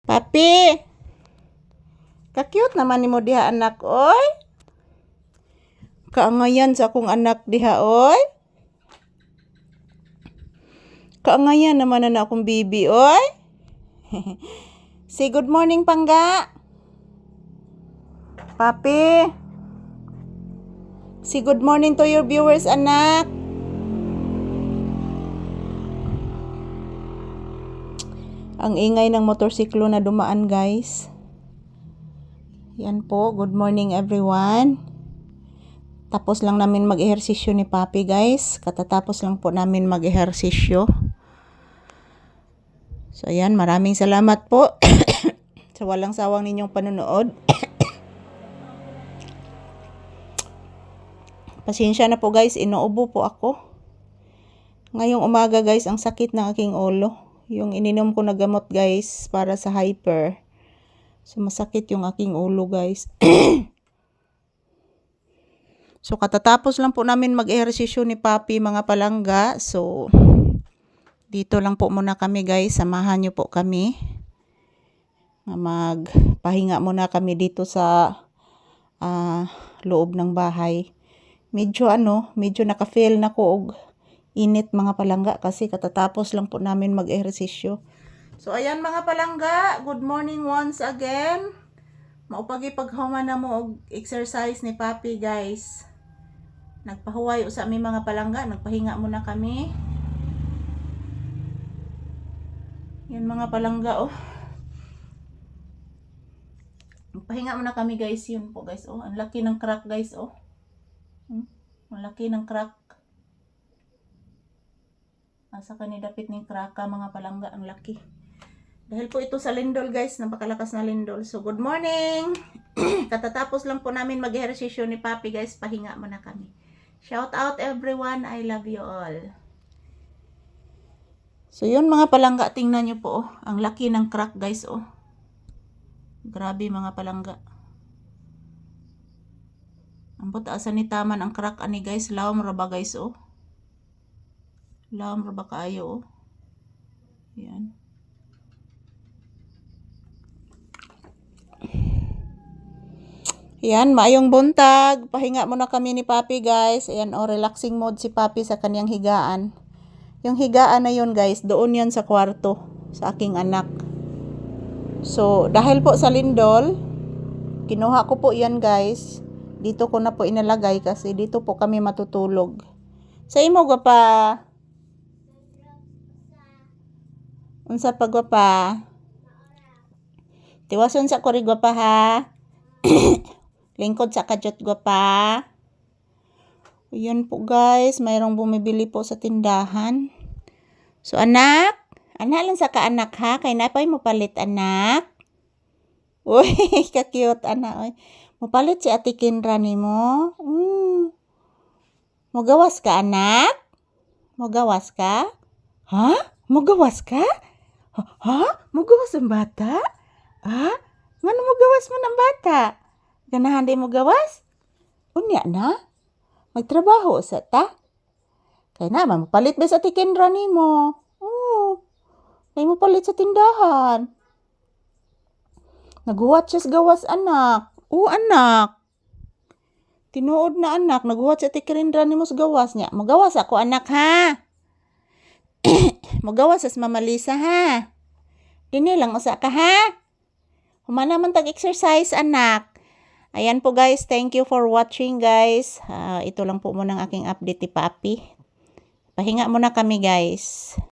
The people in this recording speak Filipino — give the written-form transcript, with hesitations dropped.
Papi, ka-cute naman ni mo diha anak, oy. Kaangayan sa akong anak diha, oy. Kaangayan naman na akong bibi, oy. Say good morning, Pangga. Papi, say good morning to your viewers, anak. Ang ingay ng motorsiklo na dumaan, guys. Yan po, good morning everyone. Tapos lang namin mag-ehersisyo ni Papi, guys. Katatapos lang po namin mag-ehersisyo. So ayan, maraming salamat po sa walang sawang ninyong panonood. Pasensya na po, guys, inuubo po ako. Ngayong umaga, guys, ang sakit ng aking ulo. Yung ininom ko na gamot, guys, para sa hyper. So masakit yung aking ulo, guys. So katatapos lang po namin mag-ehersisyo ni Papi, mga palangga. So dito lang po muna kami, guys. Samahan nyo po kami. Magpahinga muna kami dito sa loob ng bahay. Medyo naka-feel na ko og init, mga palangga, kasi katatapos lang po namin mag-ehersisyo. So ayan, mga palangga, good morning once again. Maupagi-paghuman na mo og exercise ni Papi, guys. Nagpahuway sa aming mga palangga, nagpahinga muna kami. Yan, mga palangga, oh. Nagpahinga muna kami, guys. Yun po, guys, oh. Ang laki ng crack, guys, oh. Ang laki ng crack. Asa kanidapit ng crack, mga palangga, ang laki. Dahil po ito sa lindol, guys, napakalakas na lindol. So good morning. Katatapos lang po namin mag-ehersisyo ni Papi, guys. Pahinga muna kami. Shout out everyone, I love you all. So yun, mga palangga, tingnan nyo po, oh. Ang laki ng crack, guys, oh. Grabe, mga palangga. Ang butaasan ni taman ang crack ani, guys. Lawom raba, guys, oh. Lawom raba kaayo, oh. Yan. Yan, maayong buntag. Pahinga muna kami ni Papi, guys. Ayan, oh, relaxing mode si Papi sa kanyang higaan. Yung higaan na yun, guys, doon yan sa kwarto sa aking anak. So, dahil po sa lindol, kinuha ko po yan, guys. Dito ko na po inalagay kasi dito po kami matutulog. Sa imo, gwapa? Unsa pa, gwapa? Tiwason sa kori, gwapa, ha? Lingkod sa kadyot, gwapa. Ayan po, guys. Mayroong bumibili po sa tindahan. So, anak lang sa kaanak, ha? Kay napay mo palit, anak. Uy, ka-cute, anak. Uy. Mupalit si Ate Kindra ni mo. Mugawas ka, anak? Mugawas ka? Ha? Mugawas ka? Ha? Mugawas ang bata? Ha? Ngano mugawas mo ng bata? Ganahan di mo gawas? Unya na? Magtrabaho sa ta? Kaya naman, mapalit ba sa tikindra ni mo? Kaya mapalit sa tindahan. Naguwat siya sa gawas, anak. Anak. Tinuod na, anak. Naguwat sa tikindra ni mo sa gawas niya. Magawas ako, anak, ha? Magawas sa Mama Lisa, ha? Dini lang usa ka, ha? Humana man tag-exercise, anak. Ayan po, guys. Thank you for watching, guys. Ito lang po muna ang aking update ni Papi. Pahinga muna kami, guys.